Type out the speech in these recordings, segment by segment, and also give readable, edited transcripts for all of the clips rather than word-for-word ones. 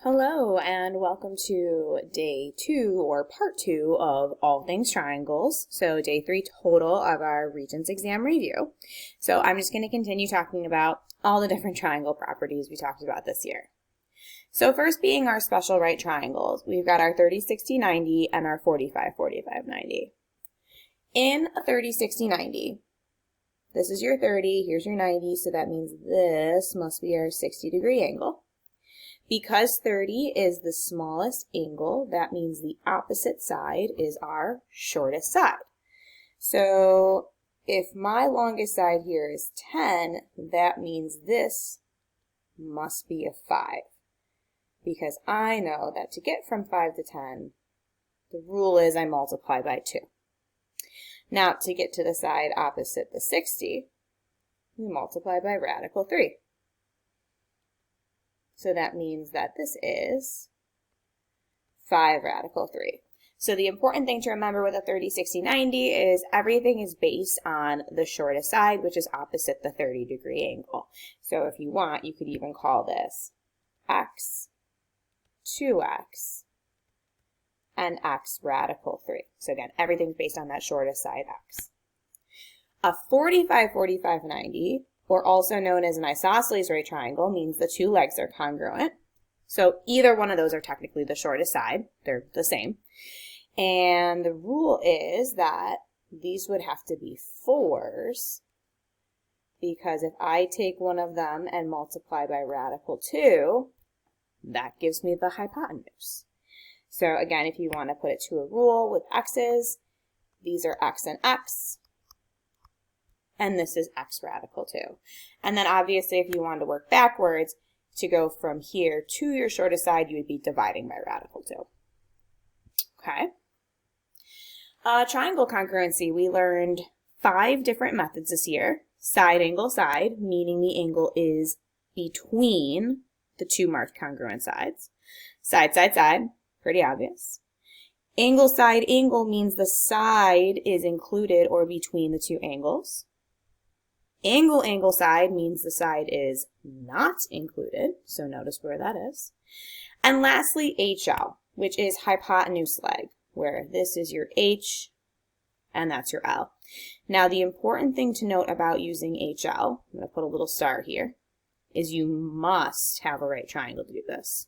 Hello and welcome to day 2 or part 2 of All Things Triangles. So day 3 total of our Regents exam review. So I'm just going to continue talking about all the different triangle properties we talked about this year. So first being our special right triangles, we've got our 30, 60, 90 and our 45, 45, 90. In a 30, 60, 90, this is your 30, here's your 90, so that means this must be our 60-degree angle. Because 30 is the smallest angle, that means the opposite side is our shortest side. So if my longest side here is 10, that means this must be a 5. Because I know that to get from 5 to 10, the rule is I multiply by 2. Now to get to the side opposite the 60, we multiply by radical 3. So that means that this is 5 radical 3. So the important thing to remember with a 30, 60, 90 is everything is based on the shortest side, which is opposite the 30-degree angle. So if you want, you could even call this x, 2x, and x radical 3. So again, everything's based on that shortest side, x. A 45, 45, 90, or also known as an isosceles right triangle, means the two legs are congruent. So either one of those are technically the shortest side. They're the same. And the rule is that these would have to be 4s, because if I take one of them and multiply by radical 2, that gives me the hypotenuse. So again, if you want to put it to a rule with x's, these are x and x. And this is x radical 2. And then obviously if you wanted to work backwards, to go from here to your shortest side, you would be dividing by radical 2. Okay. Triangle congruency, we learned 5 different methods this year. Side, angle, side, meaning the angle is between the two marked congruent sides. Side, side, side, pretty obvious. Angle, side, angle means the side is included or between the two angles. Angle, angle, side means the side is not included, so notice where that is. And lastly, HL, which is hypotenuse leg, where this is your H and that's your L. Now the important thing to note about using HL, I'm going to put a little star here, is you must have a right triangle to do this.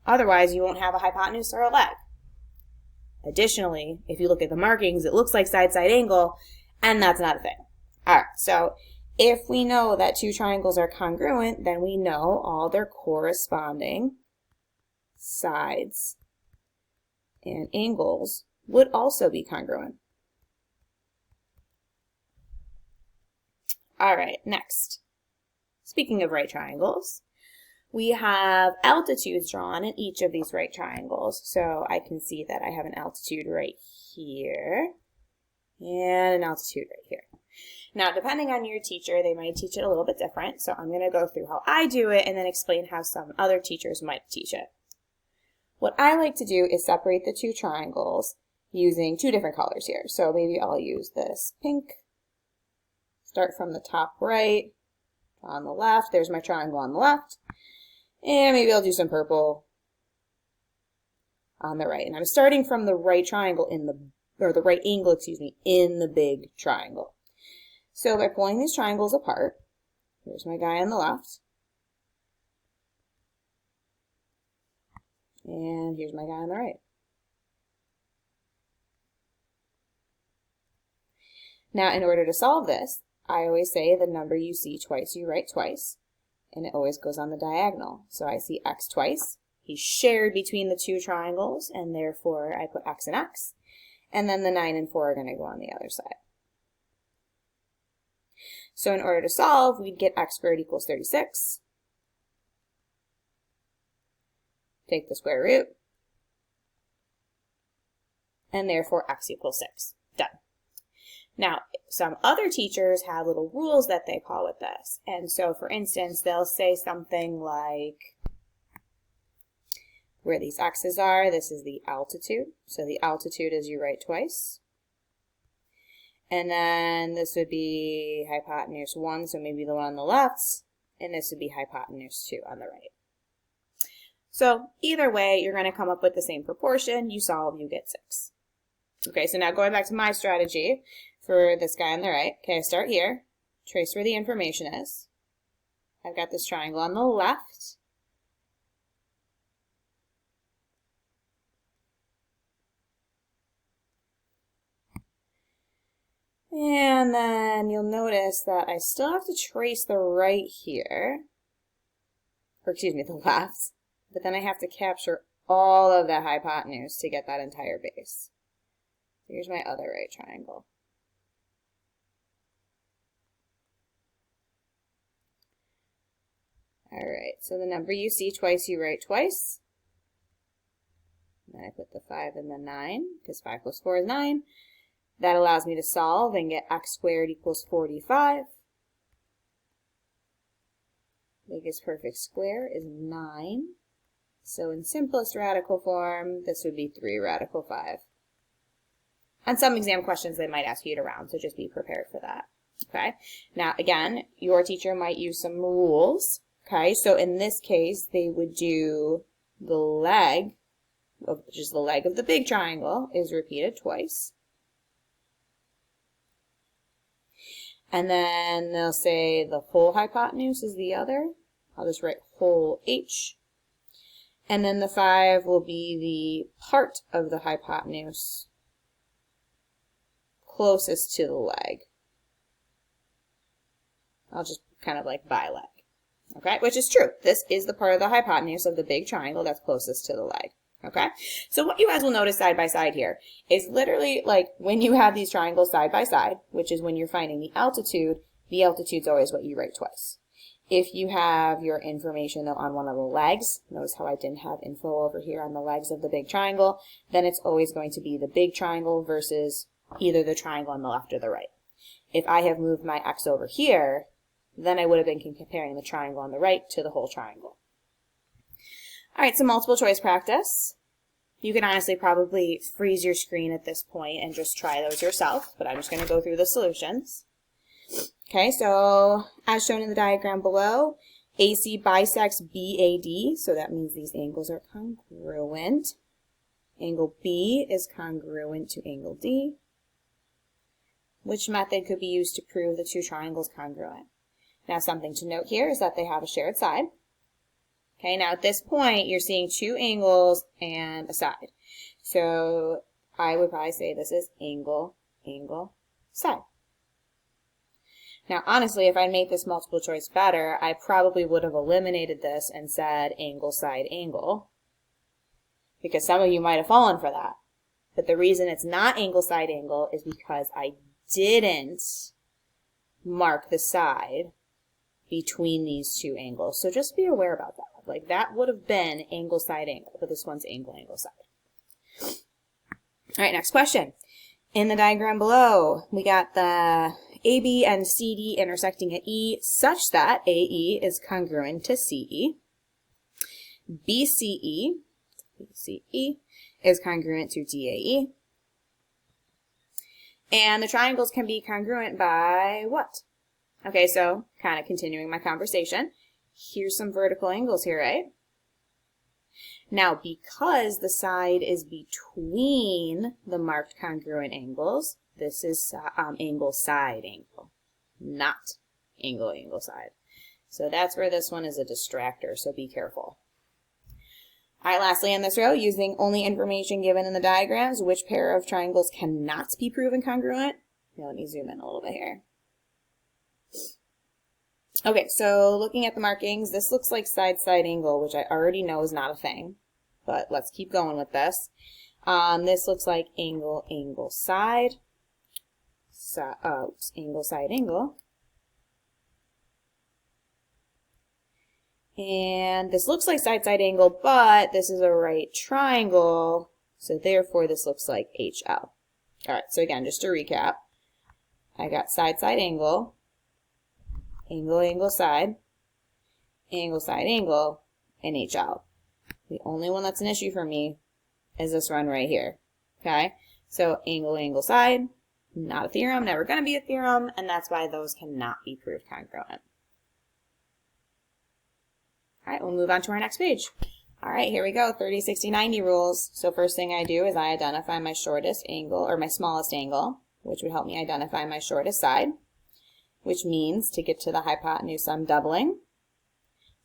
Otherwise, you won't have a hypotenuse or a leg. Additionally, if you look at the markings, it looks like side-side angle, and that's not a thing. All right, so if we know that two triangles are congruent, then we know all their corresponding sides and angles would also be congruent. All right, next. Speaking of right triangles, we have altitudes drawn in each of these right triangles. So I can see that I have an altitude right here and an altitude right here. Now, depending on your teacher, they might teach it a little bit different. So I'm going to go through how I do it and then explain how some other teachers might teach it. What I like to do is separate the two triangles using 2 different colors here. So maybe I'll use this pink. Start from the top right on the left. There's my triangle on the left. And maybe I'll do some purple on the right. And I'm starting from the right triangle the right angle, excuse me, in the big triangle. So by pulling these triangles apart, here's my guy on the left. And here's my guy on the right. Now, in order to solve this, I always say the number you see twice, you write twice. And it always goes on the diagonal. So I see x twice. He's shared between the two triangles, and therefore I put x and x. And then the 9 and 4 are going to go on the other side. So in order to solve, we'd get x squared equals 36. Take the square root. And therefore x equals 6. Done. Now, some other teachers have little rules that they call with this. And so, for instance, they'll say something like, where these x's are, this is the altitude. So the altitude is you write twice. And then this would be hypotenuse 1, so maybe the one on the left, and this would be hypotenuse 2 on the right. So either way, you're going to come up with the same proportion. You solve, you get 6. Okay, so now going back to my strategy for this guy on the right. Okay, I start here, trace where the information is. I've got this triangle on the left. And then you'll notice that I still have to trace the right here, or excuse me, the left, but then I have to capture all of that hypotenuse to get that entire base. So here's my other right triangle. All right, so the number you see twice, you write twice. And then I put the 5 and the 9, because 5 plus 4 is 9. That allows me to solve and get x squared equals 45. Biggest perfect square is 9. So in simplest radical form, this would be 3 radical 5. On some exam questions, they might ask you to round, so just be prepared for that. Okay. Now, again, your teacher might use some rules. Okay. So in this case, they would do the leg, which is the leg of the big triangle, is repeated twice. And then they'll say the whole hypotenuse is the other. I'll just write whole h. And then the 5 will be the part of the hypotenuse closest to the leg. I'll just kind of like by leg. Okay, which is true. This is the part of the hypotenuse of the big triangle that's closest to the leg. Okay, so what you guys will notice side by side here is literally like when you have these triangles side by side, which is when you're finding the altitude's always what you write twice. If you have your information though on one of the legs, notice how I didn't have info over here on the legs of the big triangle, then it's always going to be the big triangle versus either the triangle on the left or the right. If I have moved my x over here, then I would have been comparing the triangle on the right to the whole triangle. All right, so multiple choice practice. You can honestly probably freeze your screen at this point and just try those yourself, but I'm just going to go through the solutions. Okay, so as shown in the diagram below, AC bisects BAD, so that means these angles are congruent. Angle B is congruent to angle D. Which method could be used to prove the two triangles congruent? Now, something to note here is that they have a shared side. Okay, now at this point, you're seeing two angles and a side. So I would probably say this is angle, angle, side. Now, honestly, if I made this multiple choice better, I probably would have eliminated this and said angle, side, angle, because some of you might have fallen for that. But the reason it's not angle, side, angle is because I didn't mark the side between these two angles. So just be aware about that. Like that would have been angle, side, angle, but this one's angle, angle, side. All right, next question. In the diagram below, we got the AB and CD intersecting at E such that AE is congruent to CE. BCE is congruent to DAE. And the triangles can be congruent by what? Okay, so kind of continuing my conversation. Here's some vertical angles here, right? Now, because the side is between the marked congruent angles, this is angle, side, angle, not angle, angle, side. So that's where this one is a distractor, so be careful. All right, lastly in this row, using only information given in the diagrams, which pair of triangles cannot be proven congruent? Now, let me zoom in a little bit here. Okay, so looking at the markings, this looks like side, side, angle, which I already know is not a thing, but let's keep going with this. This looks like angle, angle, side, angle, side, angle. And this looks like side, side, angle, but this is a right triangle, so therefore this looks like HL. All right, so again, just to recap, I got side, side, angle, angle, angle, side, angle, and HL. The only one that's an issue for me is this one right here, okay? So angle, angle, side, Not a theorem, never going to be a theorem, and that's why those cannot be proved congruent. All right, we'll move on to our next page. All right, here we go, 30, 60, 90 rules. So first thing I do is I identify my shortest angle, or my smallest angle, which would help me identify my shortest side, which means to get to the hypotenuse, I'm doubling.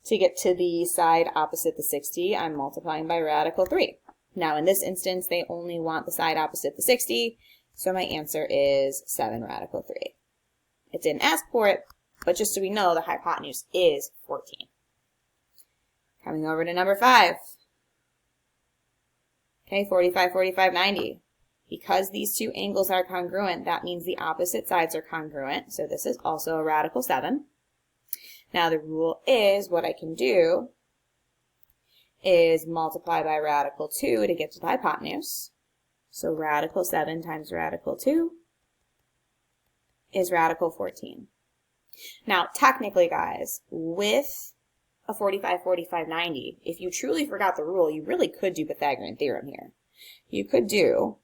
To get to the side opposite the 60, I'm multiplying by radical 3. Now in this instance, they only want the side opposite the 60, so my answer is 7 radical 3. It didn't ask for it, but just so we know, the hypotenuse is 14. Coming over to number 5. Okay, 45, 45, 90. Because these two angles are congruent, that means the opposite sides are congruent, so this is also a radical 7. Now the rule is, what I can do is multiply by radical 2 to get to the hypotenuse. So radical 7 times radical 2 is radical 14. Now technically, guys, with a 45, 45, 90, if you truly forgot the rule, you really could do Pythagorean theorem here. You could do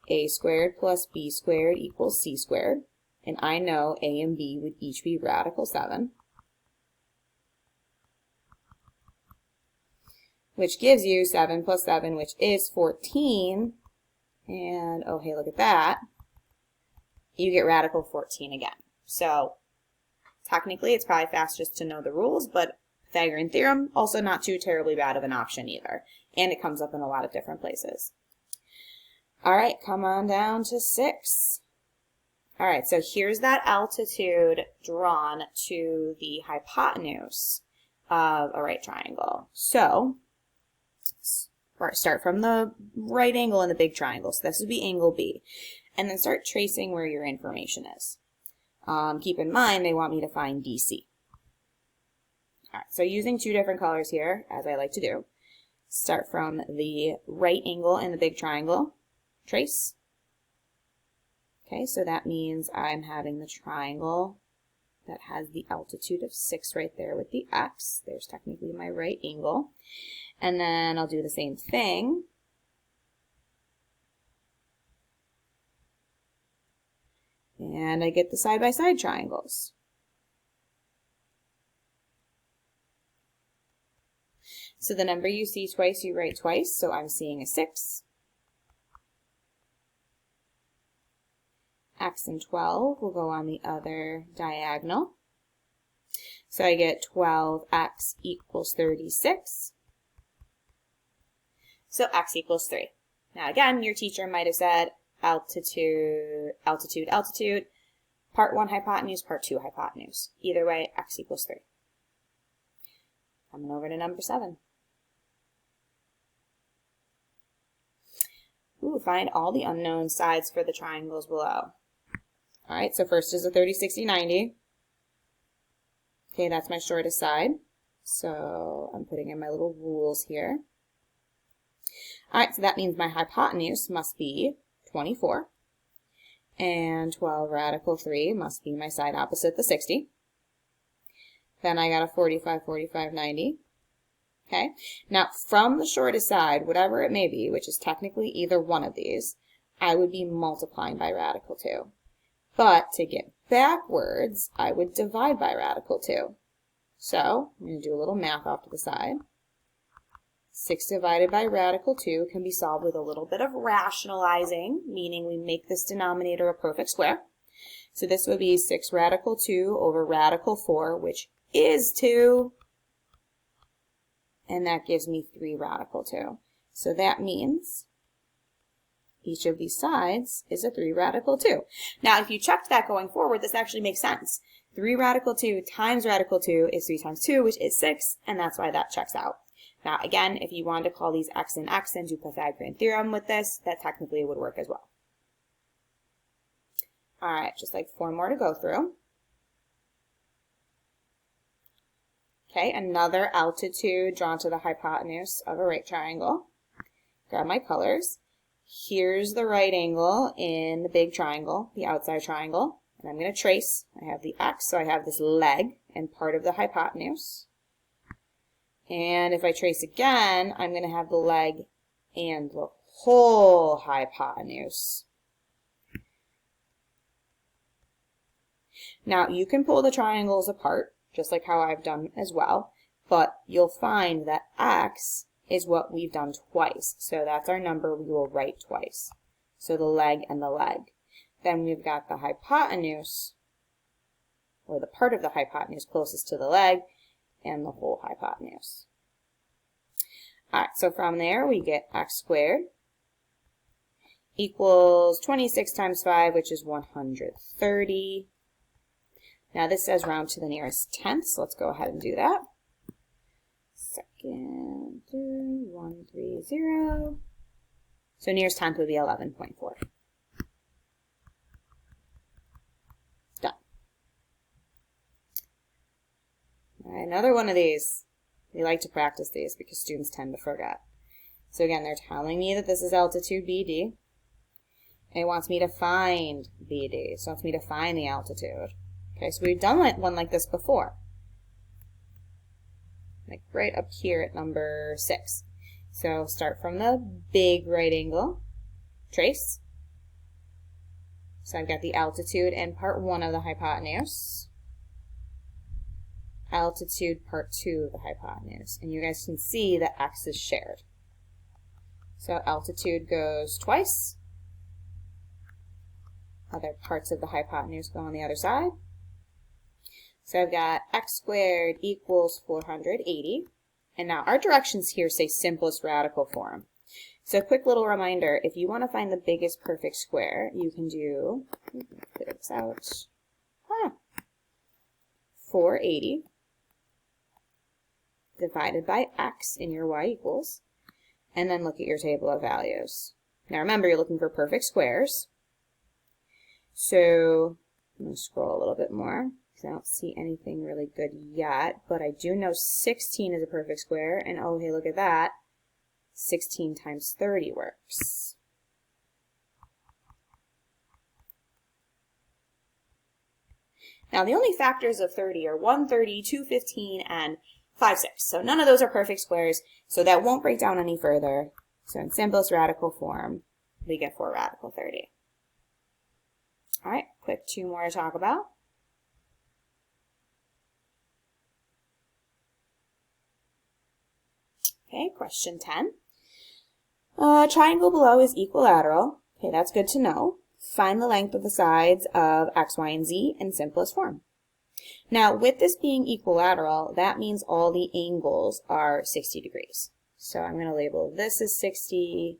a squared plus b squared equals c squared, and I know a and b would each be radical 7, which gives you 7 plus 7, which is 14, and oh hey, look at that, you get radical 14 again. So technically it's probably fast just to know the rules, but Pythagorean theorem, also not too terribly bad of an option either, and it comes up in a lot of different places. All right, come on down to 6. All right, so here's that altitude drawn to the hypotenuse of a right triangle. So start from the right angle in the big triangle. So this would be angle B. And then start tracing where your information is. Keep in mind, they want me to find DC. All right, so using two different colors here, as I like to do, start from the right angle in the big triangle, trace. Okay, so that means I'm having the triangle that has the altitude of 6 right there with the X. There's technically my right angle. And then I'll do the same thing. And I get the side-by-side triangles. So the number you see twice, you write twice. So I'm seeing a 6. X and 12 will go on the other diagonal. So I get 12x equals 36. So x equals 3. Now again, your teacher might have said altitude, altitude, altitude, part 1 hypotenuse, part 2 hypotenuse. Either way, x equals 3. Coming over to number 7. Ooh, find all the unknown sides for the triangles below. All right, so first is a 30, 60, 90. Okay, that's my shortest side. So I'm putting in my little rules here. All right, so that means my hypotenuse must be 24. And 12 radical 3 must be my side opposite the 60. Then I got a 45, 45, 90. Okay, now from the shortest side, whatever it may be, which is technically either one of these, I would be multiplying by radical 2. But to get backwards, I would divide by radical 2. So I'm going to do a little math off to the side. 6 divided by radical 2 can be solved with a little bit of rationalizing, meaning we make this denominator a perfect square. So this would be 6 radical 2 over radical 4, which is 2. And that gives me 3 radical 2. So that means each of these sides is a 3 radical 2. Now, if you checked that going forward, this actually makes sense. 3 radical 2 times radical 2 is 3 times 2, which is 6, and that's why that checks out. Now, again, if you wanted to call these x and x and do Pythagorean theorem with this, that technically would work as well. All right, just like 4 more to go through. Okay, another altitude drawn to the hypotenuse of a right triangle. Grab my colors. Here's the right angle in the big triangle, the outside triangle, and I'm going to trace. I have the x, so I have this leg and part of the hypotenuse. And if I trace again, I'm going to have the leg and the whole hypotenuse. Now, you can pull the triangles apart, just like how I've done as well, but you'll find that x is what we've done twice. So that's our number we will write twice. So the leg and the leg. Then we've got the hypotenuse, or the part of the hypotenuse closest to the leg, and the whole hypotenuse. All right, so from there we get x squared equals 26 times 5, which is 130. Now this says round to the nearest tenth, so let's go ahead and do that. Second, 130. So nearest tenth would be 11.4. Done. All right, another one of these. We like to practice these because students tend to forget. So again, they're telling me that this is altitude BD. And it wants me to find BD. So it wants me to find the altitude. Okay, so we've done one like this before. Like right up here at number 6. So start from the big right angle. Trace. So I've got the altitude in part 1 of the hypotenuse. Altitude part 2 of the hypotenuse. And you guys can see that x is shared. So altitude goes twice. Other parts of the hypotenuse go on the other side. So I've got x squared equals 480. And now our directions here say simplest radical form. So a quick little reminder, if you want to find the biggest perfect square, you can do, clear this out, 480 divided by x in your y equals, and then look at your table of values. Now remember, you're looking for perfect squares. So I'm going to scroll a little bit more because I don't see anything really good yet, but I do know 16 is a perfect square, and oh hey, look at that, 16 times 30 works. Now the only factors of 30 are 130, 215, and 5, 6. So none of those are perfect squares, so that won't break down any further. So in simplest radical form, we get 4 radical 30. All right, quick 2 more to talk about. Okay, question 10. Triangle below is equilateral. Okay, that's good to know. Find the length of the sides of x, y, and z in simplest form. Now, with this being equilateral, that means all the angles are 60 degrees. So I'm going to label this is 60,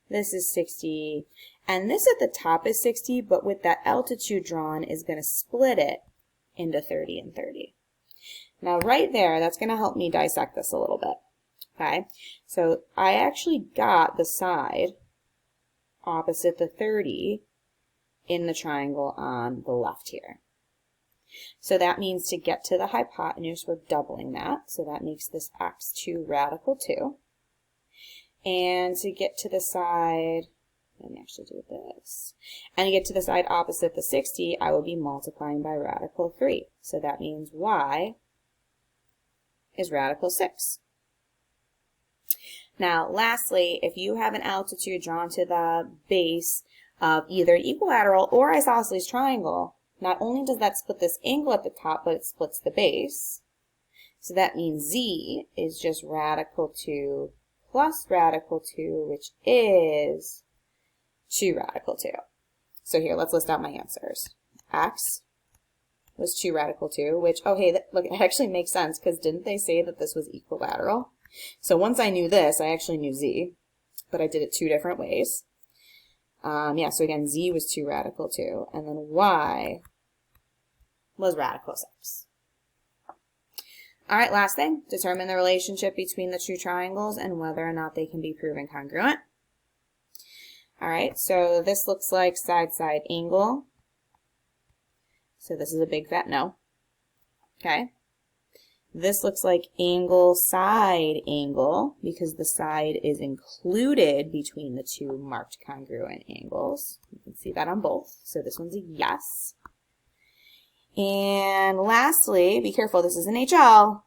this is 60, and this at the top is 60, but with that altitude drawn is going to split it into 30 and 30. Now right there, that's going to help me dissect this a little bit. Okay, so I actually got the side opposite the 30 in the triangle on the left here. So that means to get to the hypotenuse, we're doubling that. So that makes this x2 radical 2. And to get to the side, let me actually do this. And to get to the side opposite the 60, I will be multiplying by radical 3. So that means y is radical 6. Now, lastly, if you have an altitude drawn to the base of either equilateral or isosceles triangle, not only does that split this angle at the top, but it splits the base. So that means z is just radical 2 plus radical 2, which is 2 radical 2. So here, let's list out my answers. X was 2 radical 2, which, oh hey, look, it actually makes sense because didn't they say that this was equilateral? So once I knew this, I actually knew z, but I did it 2 different ways. Yeah, so again, z was 2 radical 2, and then y was radical 6. All right, last thing, determine the relationship between the two triangles and whether or not they can be proven congruent. All right, so this looks like side-side angle. So this is a big fat no. Okay. This looks like angle side angle because the side is included between the two marked congruent angles. You can see that on both. So this one's a yes. And lastly, be careful, this is an HL.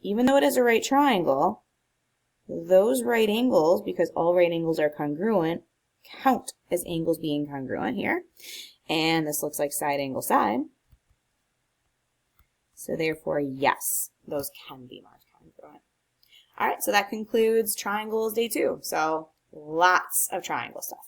Even though it is a right triangle, those right angles, because all right angles are congruent, count as angles being congruent here. And this looks like side angle side. So therefore, yes, those can be marked congruent. All right, so that concludes triangles day 2. So lots of triangle stuff.